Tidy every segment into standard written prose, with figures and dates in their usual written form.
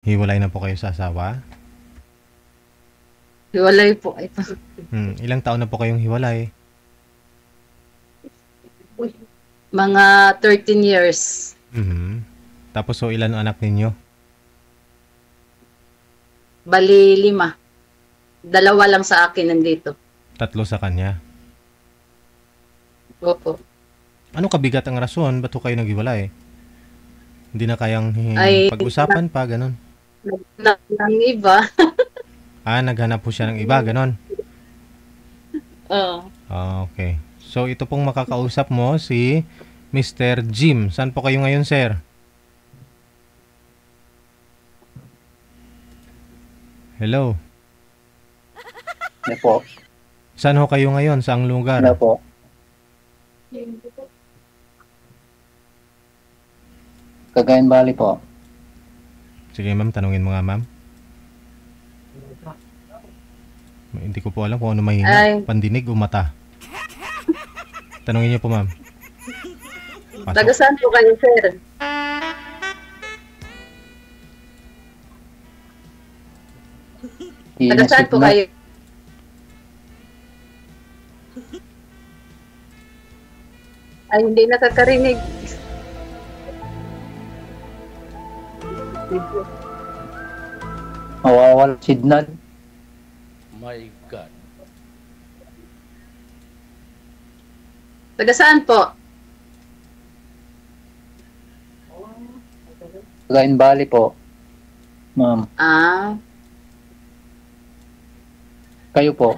Hiwalay na po kayo sa asawa? Hiwalay po ito. Ilang taon na po kayong hiwalay? Mga 13 years. Mhm. Tapos so ilan ang anak ninyo? Bali 5. Dalawa lang sa akin nandito. 3 sa kanya. Opo. Ano kabigat ang rason ba't ho kayo naghiwalay? Hindi na kayang Ay, pag-usapan pa, ganun? naghanap ng iba. Naghanap po siya ng iba, ganun? Oo. Okay. So ito pong makakausap mo si Mr. Jim. Saan po kayo ngayon, sir? Hello? Ano po? Saan ho kayo ngayon? Saang lugar? Ano po? Cagayan Valley po. Sige ma'am, tanungin mo nga ma'am. Hindi ko po alam kung ano mahina. Ay, Pandinig o mata. Tanungin niyo po ma'am. taga Pasok. saan po kayo, sir? Taga saan po Signal. kayo? Ay, hindi nakakarinig. Mawawala signal. My God. Taga saan po? Cagayan Valley po. Ma'am, Ah, kayo po.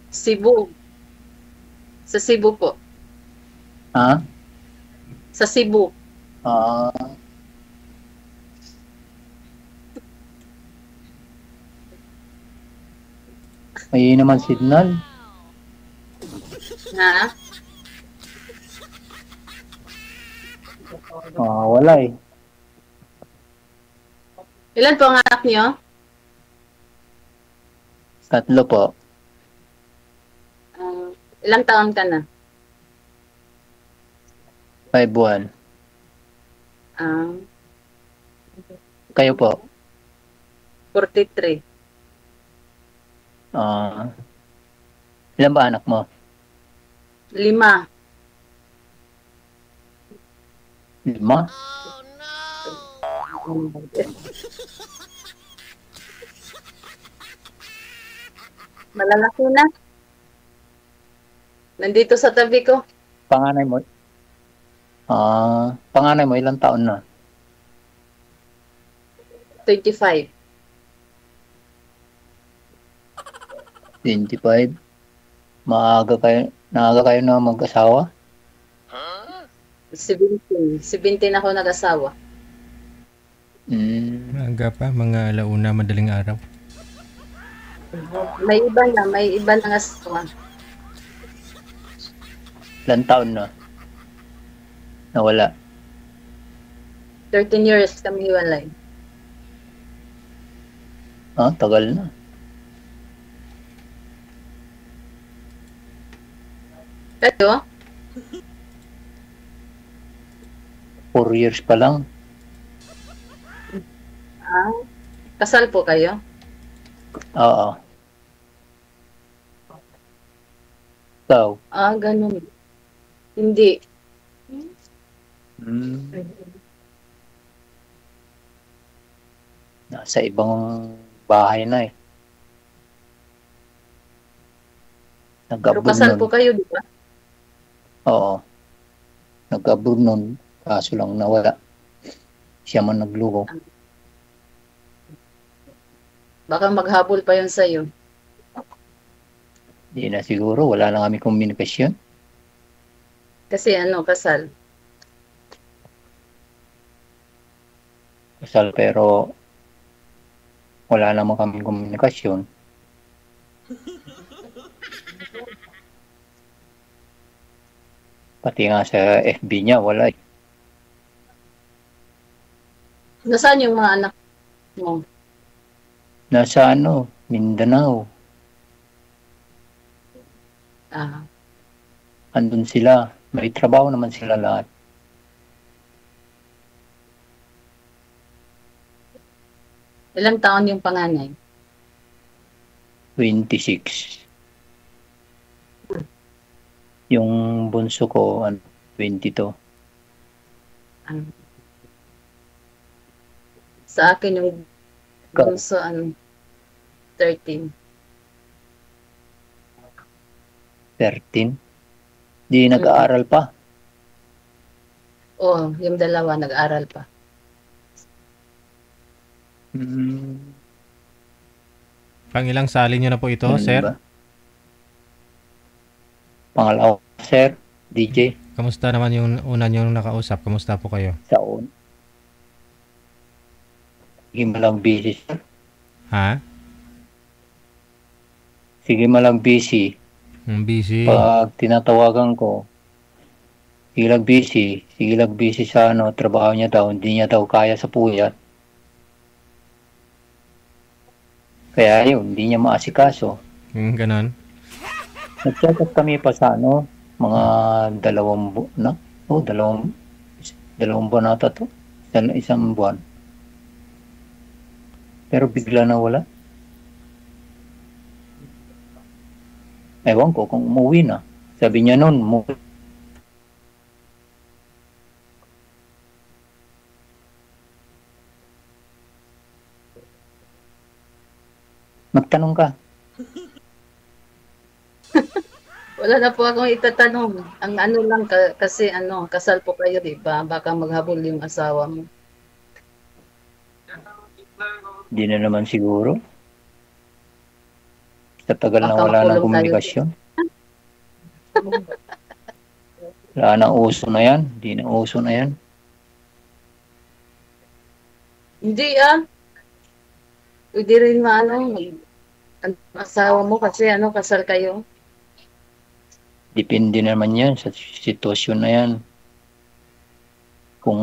Cebu. Sa Cebu po. Ha? Sa Cebu. Ah, may naman signal. Ha? Wala eh. Ilan po ang anak niyo? 3 po. Ah, ilang taon ka na? 5 buwan. Ah, Kayo po. 43. Ilan ba anak mo? 5. 5? Malalaki na. Nandito sa tabi ko. Panganay mo? Panganay mo ilang taon na? 25. 25? Naaga kayo na mag-asawa? 17. 17 ako nag-asawa. Maaga pa, mga alauna, madaling araw. May iba na asawa. Ilang taon na? Nawala. 13 years kami hiwalay. Tagal na. Kayo? 4 years pa lang. Ah, kasal po kayo? Oo. Ikaw? Ganun. Hindi. Nasa ibang bahay na eh. Pero Nag-abroad kasal nun. po kayo, di ba? Oo. Nag-abroad nun. Kaso lang nawala. Siya man nagluho. Baka maghabol pa yun sa'yo. Hindi na siguro. Wala na kami komunikasyon. Kasi kasal. Kasal pero wala naman kami komunikasyon. Pati nga sa FB niya, wala eh. Nasaan yung mga anak mo? Nasa Mindanao. Andun sila. May trabaho naman sila lahat. Ilang taon yung panganay? 26. Yung bunso ko, 22. Ano? Sa akin yung Ikaw, bunso, 13. 13. Di Mm. nag-aaral pa. Oo, yung dalawa nag-aral pa. Pang ilang sali nyo na po ito, Ganun sir? ba? Pangalawa, sir, DJ, Kamusta naman yung una nyong nakausap? Kamusta po kayo? sa un. Sige malang busy, sir. Ha? Sige malang busy. Busy. Pag tinatawagan ko, sige lang busy sa trabaho niya daw, hindi niya daw kaya sa puyat. Kaya yun, hindi niya maasikaso. Ganon. Nag-check up kami pa sa mga dalawang buwan ata to. Isang buwan. Pero bigla na wala. Ewan ko kung umuwi na. Sabi niya noon, magtanong ka. Wala na po akong itatanong. Ang ano lang, kasi kasal po kayo, di ba? Baka maghabol yung asawa mo. Hindi na naman siguro. Sa tagal na Baka wala ng makulong tayo. komunikasyon. Wala nang uso na yan. Hindi na uso na yan. Hindi Pwede rin ang asawa mo kasi kasal kayo. Depende naman yan sa sitwasyon na yan. Kung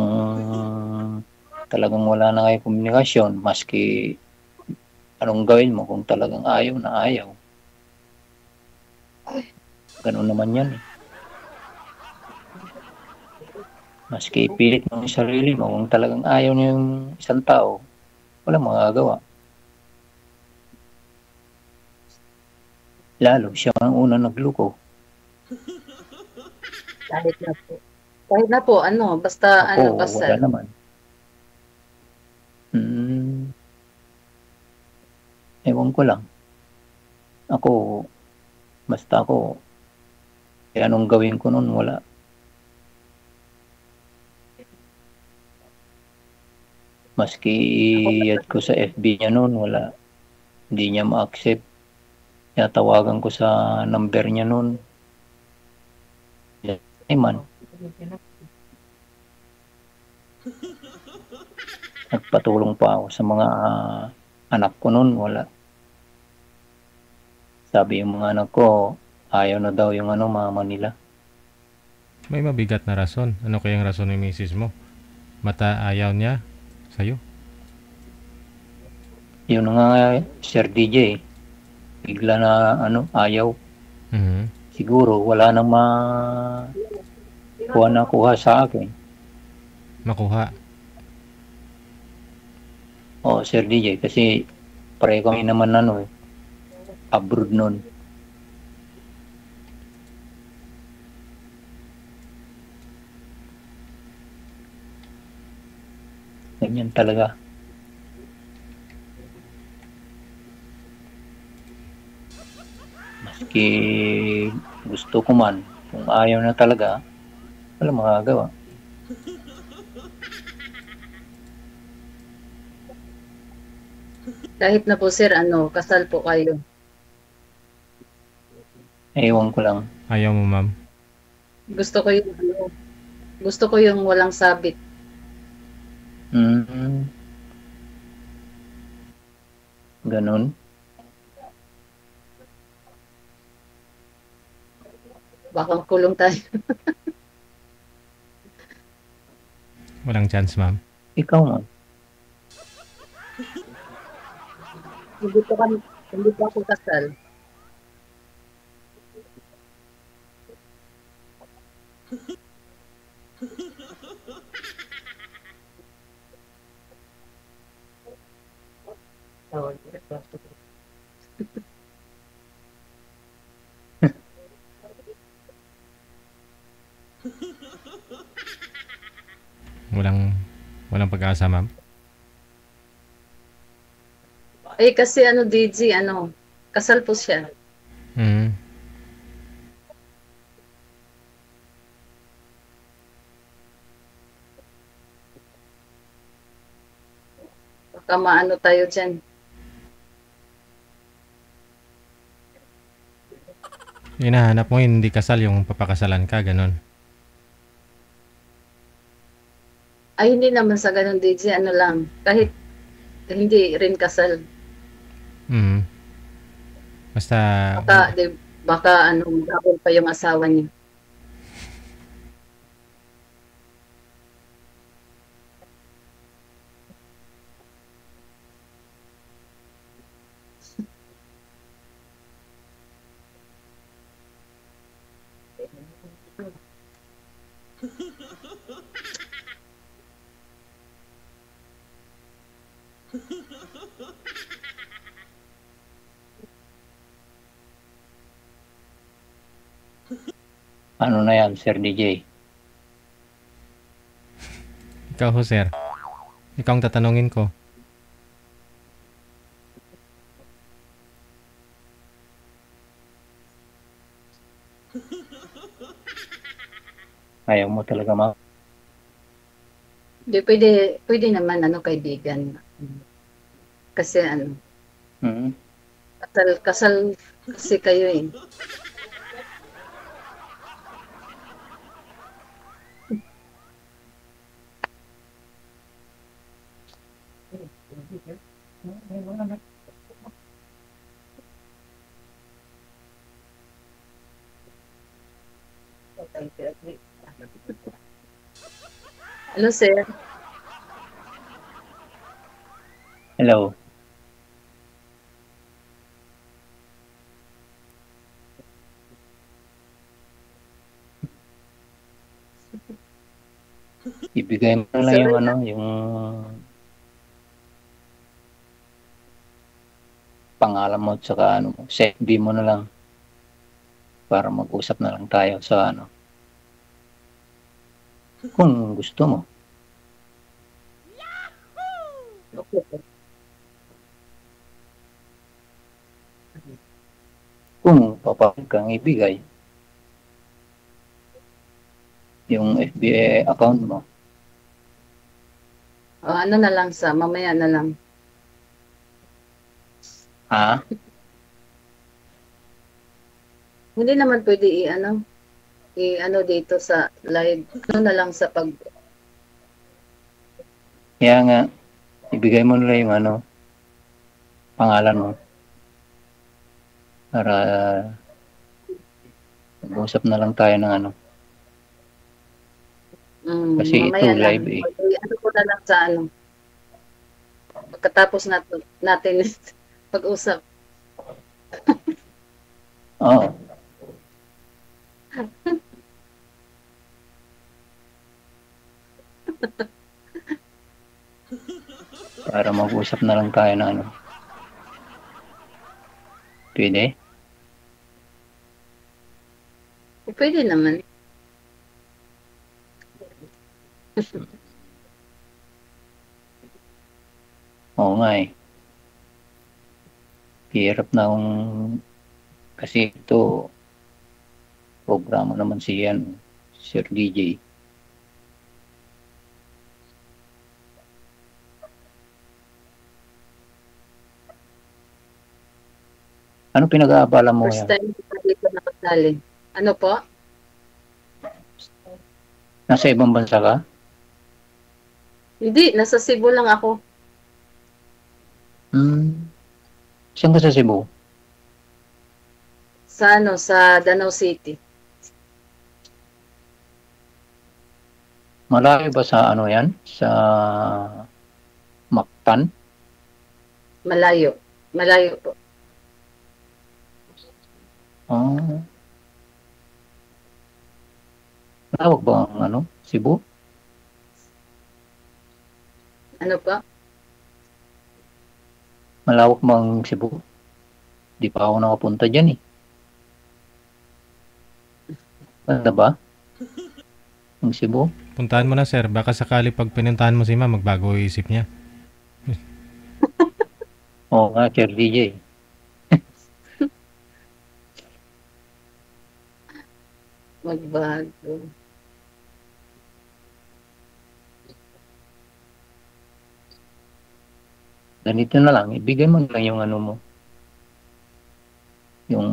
talagang wala na kayo komunikasyon, maski anong gawin mo kung talagang ayaw na ayaw. Ganun naman yan. Maski ipilit mo yung sarili mo, kung talagang ayaw niya yung isang tao, walang magagawa. Lalo, siya ang unang nagluko. Kahit na po. Kahit na po, basta Ako, wala kasal. naman. Ewan ko lang. Basta ako, anong gawin ko nun, wala. Maski i-add ko sa FB niya nun, wala. Hindi niya ma-accept. Kaya tawagan ko sa number niya nun. Ay man. Nagpatulong pa ako sa mga anak ko nun, wala. Sabi yung mga anak ko, ayaw na daw yung mama nila. May mabigat na rason. Ano kayang rason ng misis mo? Mata ayaw niya sa'yo? Yun nga, Sir DJ, bigla na ayaw. Siguro wala nang nakuha sa akin. Makuha? O, Sir DJ, kasi pare kami naman abroad nun. Ganyan talaga. Maski gusto ko man, kung ayaw na talaga, wala magagawa. Kahit na po sir, kasal po kayo. Ewan ko lang. Ayaw mo, ma'am? Gusto ko yung walang sabit. Ganon. Baka kulong tayo. Walang chance, ma'am. Ikaw man. Hindi pa ako kasal. Oh, Walang walang pag-asa, ma'am. eh, kasi ano, DG, ano, kasal po siya. Mm. Baka maano tayo dyan. Hinahanap mo hindi kasal yung papakasalan ka, ganun. Ay, hindi naman sa ganun, DG, ano lang. Kahit hindi rin kasal. Mm. Basta Baka, baka ano, maghabol pa yung asawa niya. Ano na yan, Sir DJ? ikaw ho, sir. Ikaw ang tatanungin ko. Ayaw mo talaga Hindi, pwede naman, ano, kaibigan. Kasi, ano, Hmm? kasal kasi kayo eh. Ano, sir? Hello? Ibigay mo na lang Sorry. yung ano, yung pangalan mo at saka ano, FB mo na lang para mag-usap na lang tayo sa ano. Kung gusto mo. Okay po. Kung papayag kang ibigay yung FB account mo. O, ano na lang sa, mamaya na lang. Ha? Hindi naman pwede i-ano dito sa live. Ano na lang sa pag, Kaya nga, ibigay mo nila yung ano, pangalan mo. Para mag-usap na lang tayo ng ano. Kasi ito mamaya lang. live eh. Ano ko na lang sa ano. Pagkatapos natin pag-usap. Oo. Para mag-usap na lang tayo ng ano. Pwede? Pwede naman. Oo nga eh. Hirap na kung kasi ito programa naman siyan Sir DJ. Ano pinag-aabalan mo First yan? time ko dito nakasali. Ano po? Nasa ibang bansa ka? Hindi, nasa Cebu lang ako. Saan ka sa Cebu? Sa ano, sa Danau City. Malayo ba sa ano yan? Sa Mactan? Malayo. Malayo po. Ah. Tawag ba ang ano? Cebu? Ano po? Malawak mang Cebu. Di pa ako nakapunta dyan eh. Ganda ba? Ang Cebu? Puntahan mo na, sir. Baka sakali pag pinuntahan mo si ma'am, magbago isip niya. Oo nga, Sir DJ. Magbago. Ganito na lang, ibigay mo lang yung ano mo. Yung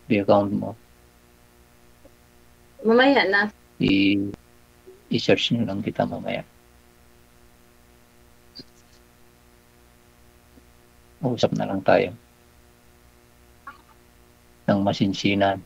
account mo. Mamaya na. I-search nyo lang kita mamaya. Usap na lang tayo. Ng masinsinan.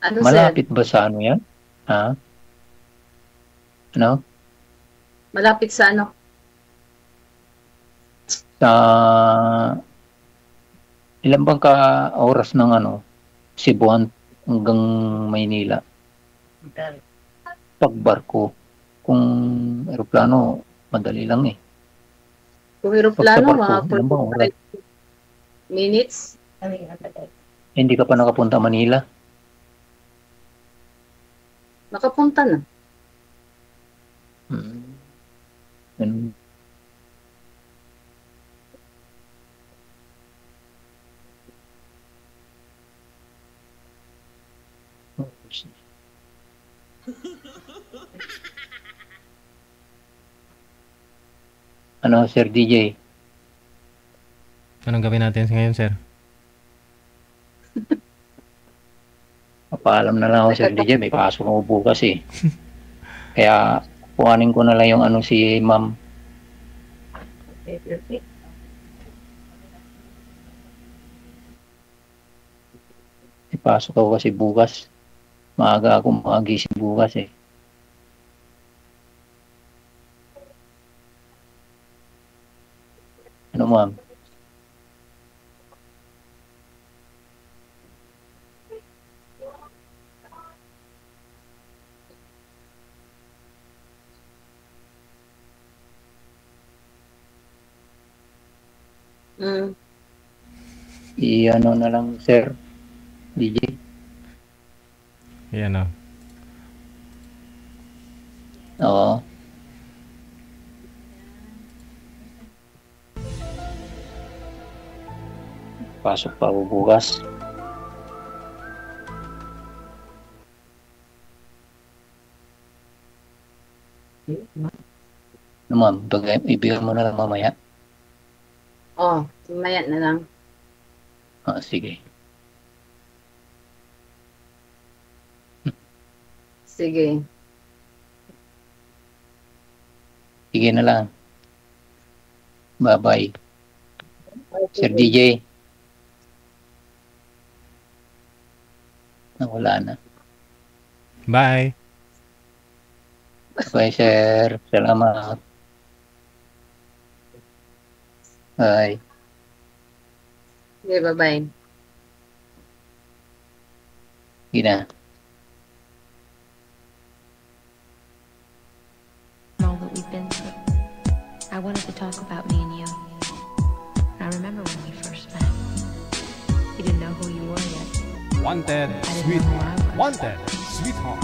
Ano, sir? Malapit ba sa ano yan? Ha? Ano? Malapit sa ano? Sa ilan bang ka oras ng ano? Cebuan hanggang Maynila? Pagbarko. Kung eroplano, madali lang eh. Kung aeroplano, Pag sa mga barko, ilan bang oras? 45 minutes. Hindi ka pa nakapunta Manila? Nakapunta na. Ganun. Ano, Sir DJ? Anong gawin natin ngayon, sir? Papaalam na lang ako, Sir DJ. May pasok ako bukas eh. Kaya, kuhanin ko na lang yung ano si Ma'am. May pasok ako kasi bukas. Maaga ako magising bukas eh. Ano, Ma'am? I-ano na lang, Sir DJ. Ayan o. Oo. Pasok pa ako bukas. Ano, Ma'am? Ibigay mo na lang mamaya. Oh, mamaya na lang. Ah, sige. Sige. Sige na lang. Bye-bye. Sir DJ. Nawala na. Bye! Bye, sir. Salamat. Bye. Okay, bye-bye. Sige na. All that we've been through. I wanted to talk about me and you. I remember when we first met. You didn't know who you were yet. Wanted, I didn't know who I sweetheart. was. Wanted, sweetheart.